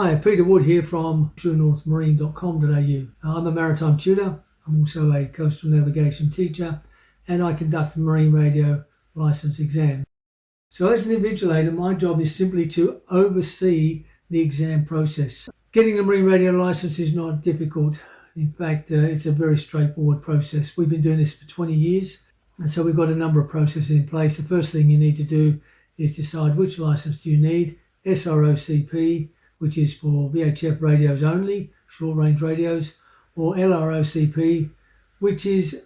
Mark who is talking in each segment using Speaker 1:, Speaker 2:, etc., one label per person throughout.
Speaker 1: Hi, Peter Wood here from truenorthmarine.com.au. I'm a maritime tutor. I'm also a coastal navigation teacher, and I conduct a marine radio license exam. So as an invigilator, my job is simply to oversee the exam process. Getting a marine radio license is not difficult. In fact, it's a very straightforward process. We've been doing this for 20 years, and so we've got a number of processes in place. The first thing you need to do is decide which license do you need. SROCP, which is for VHF radios only, short-range radios, or LROCP, which is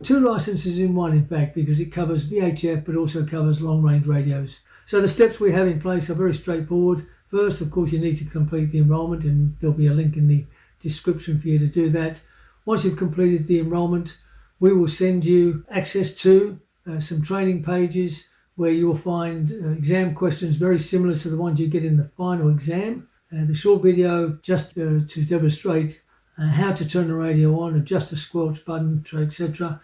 Speaker 1: two licenses in one, in fact, because it covers VHF but also covers long-range radios. So the steps we have in place are very straightforward. First, of course, you need to complete the enrolment, and there'll be a link in the description for you to do that. Once you've completed the enrolment, we will send you access to some training pages where you will find exam questions very similar to the ones you get in the final exam. The short video just to demonstrate how to turn the radio on, adjust the squelch button, etc.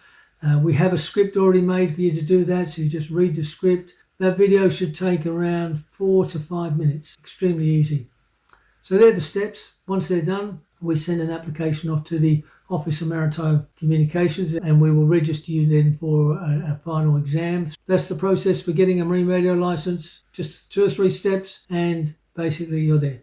Speaker 1: We have a script already made for you to do that, so you just read the script. That video should take around 4 to 5 minutes. Extremely easy. So they're the steps. Once they're done, we send an application off to the Office of Maritime Communications, and we will register you then for a final exam. That's the process for getting a marine radio license. Just 2 or 3 steps, and basically you're there.